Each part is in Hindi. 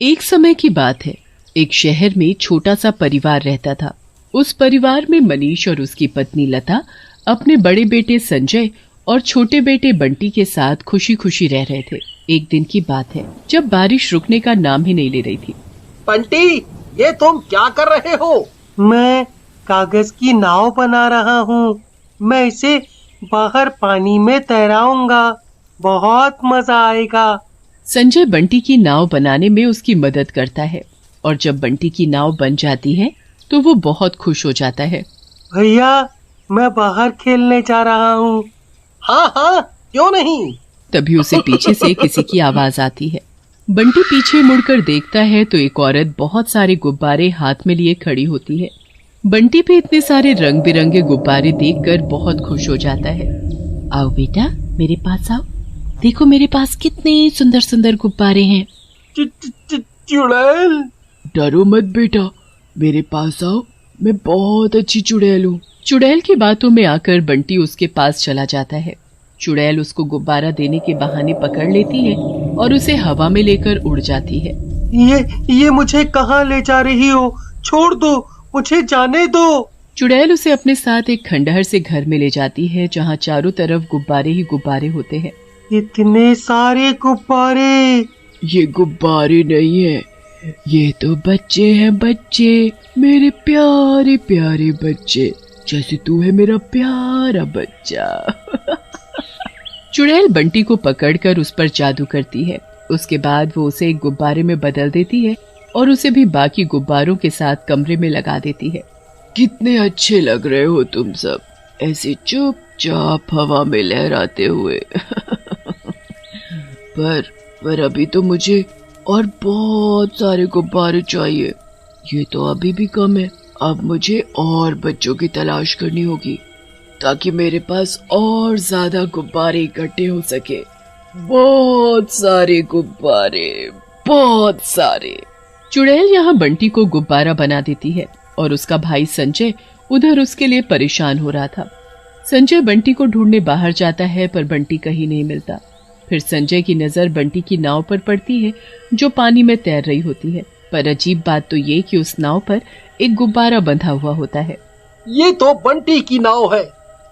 एक समय की बात है। एक शहर में छोटा सा परिवार रहता था। उस परिवार में मनीष और उसकी पत्नी लता अपने बड़े बेटे संजय और छोटे बेटे बंटी के साथ खुशी खुशी रह रहे थे। एक दिन की बात है जब बारिश रुकने का नाम ही नहीं ले रही थी। बंटी, ये तुम क्या कर रहे हो? मैं कागज की नाव बना रहा हूँ। मैं इसे बाहर पानी में तैराऊंगा। बहुत मजा आएगा। संजय बंटी की नाव बनाने में उसकी मदद करता है और जब बंटी की नाव बन जाती है तो वो बहुत खुश हो जाता है। भैया, मैं बाहर खेलने जा रहा हूँ। हाँ हाँ, क्यों नहीं। तभी उसे पीछे से किसी की आवाज आती है। बंटी पीछे मुड़कर देखता है तो एक औरत बहुत सारे गुब्बारे हाथ में लिए खड़ी होती है। बंटी पे इतने सारे रंग बिरंगे गुब्बारे देखकर बहुत खुश हो जाता है। आओ बेटा, मेरे पास आओ। देखो मेरे पास कितने सुंदर सुंदर गुब्बारे हैं। चुड़ैल, डरो मत बेटा, मेरे पास आओ। मैं बहुत अच्छी चुड़ैल हूँ। चुड़ैल की बातों में आकर बंटी उसके पास चला जाता है। चुड़ैल उसको गुब्बारा देने के बहाने पकड़ लेती है और उसे हवा में लेकर उड़ जाती है। ये मुझे कहाँ ले जा रही हो? छोड़ दो, मुझे जाने दो। चुड़ैल उसे अपने साथ एक खंडहर से घर में ले जाती है जहाँ चारों तरफ गुब्बारे ही गुब्बारे होते हैं। इतने सारे गुब्बारे। ये गुब्बारे नहीं है, ये तो बच्चे हैं, बच्चे, मेरे प्यारे प्यारे बच्चे, जैसे तू है मेरा प्यारा बच्चा। चुड़ैल बंटी को पकड़कर उस पर जादू करती है। उसके बाद वो उसे एक गुब्बारे में बदल देती है और उसे भी बाकी गुब्बारों के साथ कमरे में लगा देती है। कितने अच्छे लग रहे हो तुम सब, ऐसे चुपचाप हवा में लहराते हुए। पर अभी तो मुझे और बहुत सारे गुब्बारे चाहिए। ये तो अभी भी कम है। अब मुझे और बच्चों की तलाश करनी होगी ताकि मेरे पास और ज्यादा गुब्बारे इकट्ठे हो सके। बहुत सारे गुब्बारे, बहुत सारे। चुड़ैल यहाँ बंटी को गुब्बारा बना देती है और उसका भाई संजय उधर उसके लिए परेशान हो रहा था। संजय बंटी को ढूंढने बाहर जाता है पर बंटी कहीं नहीं मिलता। फिर संजय की नजर बंटी की नाव पर पड़ती है जो पानी में तैर रही होती है। पर अजीब बात तो ये कि उस नाव पर एक गुब्बारा बंधा हुआ होता है। ये तो बंटी की नाव है,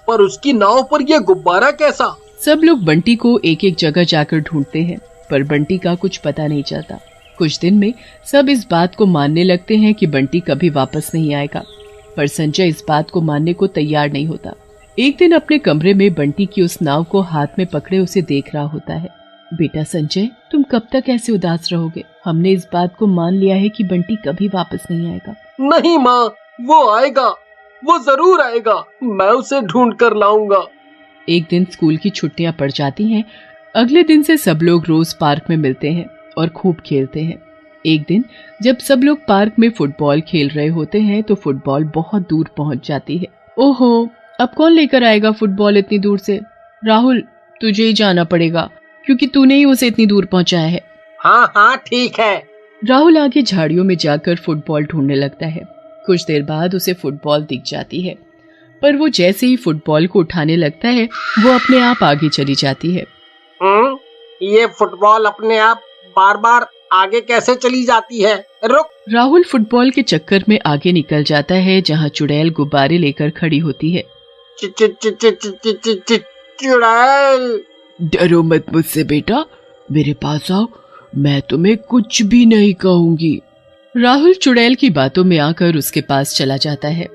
पर उसकी नाव पर ये गुब्बारा कैसा? सब लोग बंटी को एक एक जगह जाकर ढूंढते हैं पर बंटी का कुछ पता नहीं चलता। कुछ दिन में सब इस बात को मानने लगते हैं कि बंटी कभी वापस नहीं आएगा, पर संजय इस बात को मानने को तैयार नहीं होता। एक दिन अपने कमरे में बंटी की उस नाव को हाथ में पकड़े उसे देख रहा होता है। बेटा संजय, तुम कब तक ऐसे उदास रहोगे? हमने इस बात को मान लिया है कि बंटी कभी वापस नहीं आएगा। नहीं माँ, वो आएगा, वो जरूर आएगा। मैं उसे ढूंढ कर लाऊंगा। एक दिन स्कूल की छुट्टियां पड़ जाती हैं। अगले दिन से सब लोग रोज पार्क में मिलते हैं और खूब खेलते हैं। एक दिन जब सब लोग पार्क में फुटबॉल खेल रहे होते हैं तो फुटबॉल बहुत दूर पहुंच जाती है। ओहो, अब कौन लेकर आएगा फुटबॉल इतनी दूर से? राहुल, तुझे ही जाना पड़ेगा क्योंकि तूने ही उसे इतनी दूर पहुंचाया है। हाँ हाँ ठीक है। राहुल आगे झाड़ियों में जाकर फुटबॉल ढूंढने लगता है। कुछ देर बाद उसे फुटबॉल दिख जाती है, पर वो जैसे ही फुटबॉल को उठाने लगता है वो अपने आप आगे चली जाती है। ये फुटबॉल अपने आप बार बार आगे कैसे चली जाती है? रुक। राहुल फुटबॉल के चक्कर में आगे निकल जाता है जहाँ चुड़ैल गुब्बारे लेकर खड़ी होती है। चुड़ैल, डरो मत मुझसे बेटा, मेरे पास आओ, मैं तुम्हें कुछ भी नहीं कहूंगी। राहुल चुड़ैल की बातों में आकर उसके पास चला जाता है।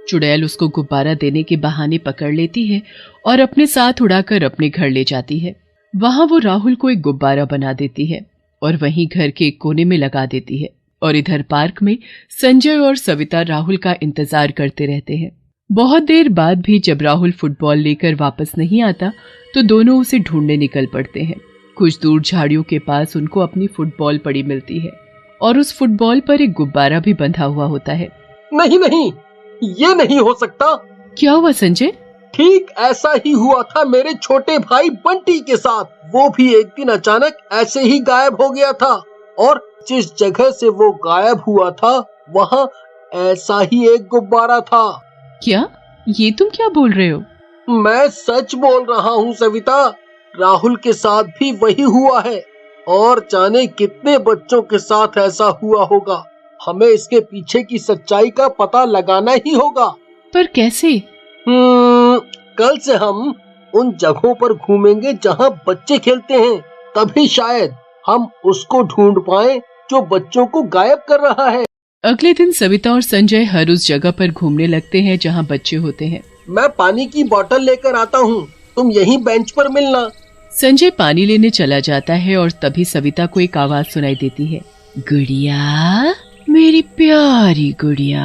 चुड़ैल उसको गुब्बारा देने के बहाने पकड़ लेती है और अपने साथ उड़ाकर अपने घर ले जाती है। वहां वो राहुल को एक गुब्बारा बना देती है और वहीं घर के एक कोने में लगा देती है। और इधर पार्क में संजय और सविता राहुल का इंतजार करते रहते हैं। बहुत देर बाद भी जब राहुल फुटबॉल लेकर वापस नहीं आता तो दोनों उसे ढूंढने निकल पड़ते हैं। कुछ दूर झाड़ियों के पास उनको अपनी फुटबॉल पड़ी मिलती है और उस फुटबॉल पर एक गुब्बारा भी बंधा हुआ होता है। नहीं नहीं, ये नहीं हो सकता। क्या हुआ संजय? ठीक ऐसा ही हुआ था मेरे छोटे भाई बंटी के साथ। वो भी एक दिन अचानक ऐसे ही गायब हो गया था और जिस जगह से वो गायब हुआ था वहाँ ऐसा ही एक गुब्बारा था। क्या? ये तुम क्या बोल रहे हो? मैं सच बोल रहा हूँ सविता, राहुल के साथ भी वही हुआ है। और जाने कितने बच्चों के साथ ऐसा हुआ होगा। हमें इसके पीछे की सच्चाई का पता लगाना ही होगा। पर कैसे? कल से हम उन जगहों पर घूमेंगे जहाँ बच्चे खेलते हैं, तभी शायद हम उसको ढूंढ पाएं जो बच्चों को गायब कर रहा है। अगले दिन सविता और संजय हर उस जगह पर घूमने लगते हैं जहाँ बच्चे होते हैं। मैं पानी की बोतल लेकर आता हूँ, तुम यहीं बेंच पर मिलना। संजय पानी लेने चला जाता है और तभी सविता को एक आवाज सुनाई देती है। गुड़िया, मेरी प्यारी गुड़िया,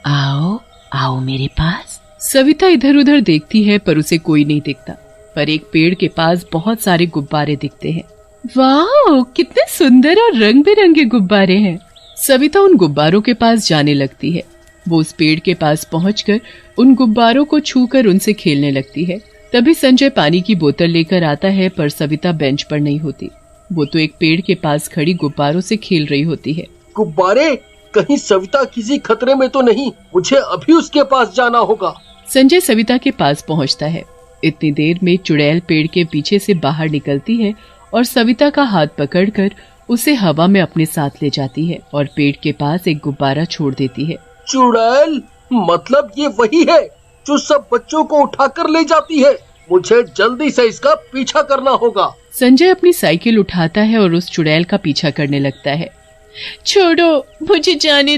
आओ आओ मेरे पास। सविता इधर उधर देखती है पर उसे कोई नहीं दिखता, पर एक पेड़ के पास बहुत सारे गुब्बारे दिखते हैं। वाह, कितने सुंदर और रंग बिरंगे गुब्बारे हैं। सविता उन गुब्बारों के पास जाने लगती है। वो उस पेड़ के पास पहुंचकर उन गुब्बारों को छूकर उनसे खेलने लगती है। तभी संजय पानी की बोतल लेकर आता है, पर सविता बेंच पर नहीं होती। वो तो एक पेड़ के पास खड़ी गुब्बारों से खेल रही होती है। गुब्बारे, कहीं सविता किसी खतरे में तो नहीं? मुझे अभी उसके पास जाना होगा। संजय सविता के पास पहुंचता है। इतनी देर में चुड़ैल पेड़ के पीछे से बाहर निकलती है और सविता का हाथ पकड़कर उसे हवा में अपने साथ ले जाती है और पेड़ के पास एक गुब्बारा छोड़ देती है। चुड़ैल, मतलब ये वही है जो सब बच्चों को उठाकर ले जाती है। मुझे जल्दी से इसका पीछा करना होगा। संजय अपनी साइकिल उठाता है और उस चुड़ैल का पीछा करने लगता है। छोड़ो, मुझे जाने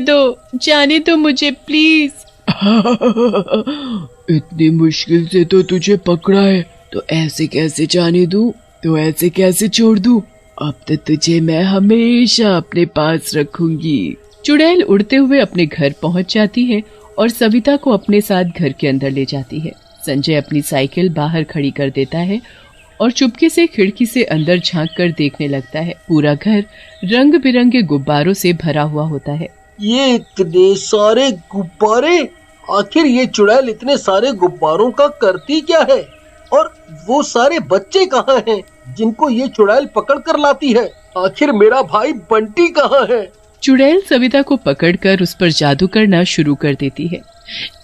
दो मुझे प्लीज। इतनी मुश्किल से तो तुझे पकड़ा है, तो ऐसे कैसे जाने दूं? तो ऐसे कैसे छोड़ दूं? अब तो तुझे मैं हमेशा अपने पास रखूंगी। चुड़ैल उड़ते हुए अपने घर पहुंच जाती है और सविता को अपने साथ घर के अंदर ले जाती है। संजय अपनी साइकिल बाहर खड़ी कर देता है और चुपके से खिड़की से अंदर झांक कर देखने लगता है। पूरा घर रंग बिरंगे गुब्बारों से भरा हुआ होता है। ये इतने सारे गुब्बारे, आखिर ये चुड़ैल इतने सारे गुब्बारों का करती क्या है? और वो सारे बच्चे कहाँ हैं जिनको ये चुड़ैल पकड़ कर लाती है? आखिर मेरा भाई बंटी कहाँ है? चुड़ैल सविता को पकड़कर उस पर जादू करना शुरू कर देती है।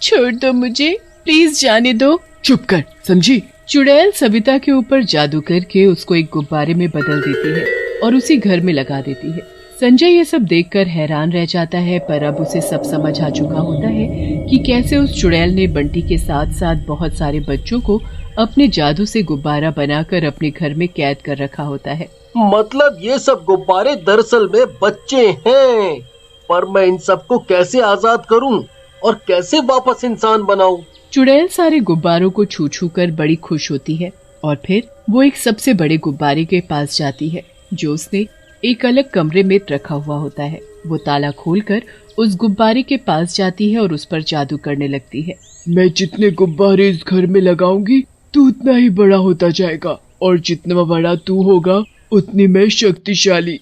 छोड़ दो मुझे, प्लीज जाने दो। चुप कर, समझी? चुड़ैल सविता के ऊपर जादू करके उसको एक गुब्बारे में बदल देती है और उसी घर में लगा देती है। संजय ये सब देखकर हैरान रह जाता है, पर अब उसे सब समझ आ चुका होता है कि कैसे उस चुड़ैल ने बंटी के साथ साथ बहुत सारे बच्चों को अपने जादू से गुब्बारा बनाकर अपने घर में कैद कर रखा होता है। मतलब ये सब गुब्बारे दरअसल में बच्चे हैं, पर मैं इन सबको कैसे आजाद करूं और कैसे वापस इंसान बनाऊं? चुड़ैल सारे गुब्बारों को छू छू कर बड़ी खुश होती है और फिर वो एक सबसे बड़े गुब्बारे के पास जाती है जो उसने एक अलग कमरे में रखा हुआ होता है। वो ताला खोलकर उस गुब्बारे के पास जाती है और उस पर जादू करने लगती है। मैं जितने गुब्बारे इस घर में लगाऊंगी तू उतना ही बड़ा होता जाएगा, और जितना बड़ा तू होगा उतनी मैं शक्तिशाली।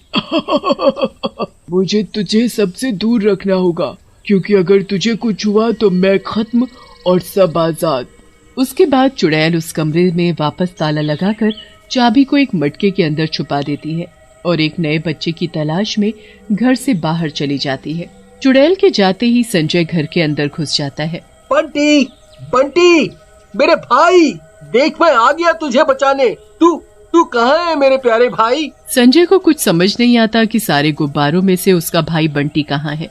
मुझे तुझे सबसे दूर रखना होगा, क्योंकि अगर तुझे कुछ हुआ तो मैं खत्म और सब आजाद। उसके बाद चुड़ैल उस कमरे में वापस ताला लगाकर चाबी को एक मटके के अंदर छुपा देती है और एक नए बच्चे की तलाश में घर से बाहर चली जाती है। चुड़ैल के जाते ही संजय घर के अंदर घुस जाता है। बंटी, बंटी, मेरे भाई, देख मैं आ गया तुझे बचाने। तू कहाँ है मेरे प्यारे भाई? संजय को कुछ समझ नहीं आता कि सारे गुब्बारों में से उसका भाई बंटी कहाँ है।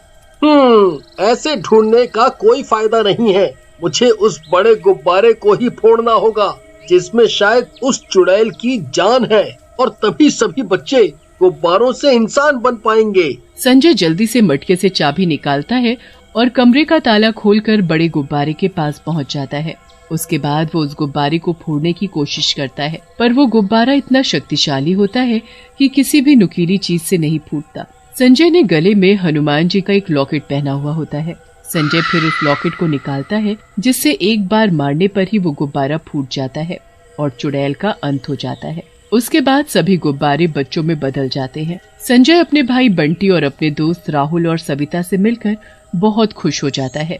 ऐसे ढूंढने का कोई फायदा नहीं है। मुझे उस बड़े गुब्बारे को ही फोड़ना होगा जिसमें शायद उस चुड़ैल की जान है, और तभी सभी बच्चे गुब्बारों से इंसान बन पाएंगे। संजय जल्दी से मटके से चाबी निकालता है और कमरे का ताला खोलकर बड़े गुब्बारे के पास पहुंच जाता है। उसके बाद वो उस गुब्बारे को फोड़ने की कोशिश करता है, पर वो गुब्बारा इतना शक्तिशाली होता है कि किसी भी नुकीली चीज से नहीं फूटता। संजय ने गले में हनुमान जी का एक लॉकेट पहना हुआ होता है। संजय फिर उस लॉकेट को निकालता है, जिससे एक बार मारने पर ही वो गुब्बारा फूट जाता है और चुड़ैल का अंत हो जाता है। उसके बाद सभी गुब्बारे बच्चों में बदल जाते हैं। संजय अपने भाई बंटी और अपने दोस्त राहुल और सविता से मिलकर बहुत खुश हो जाता है।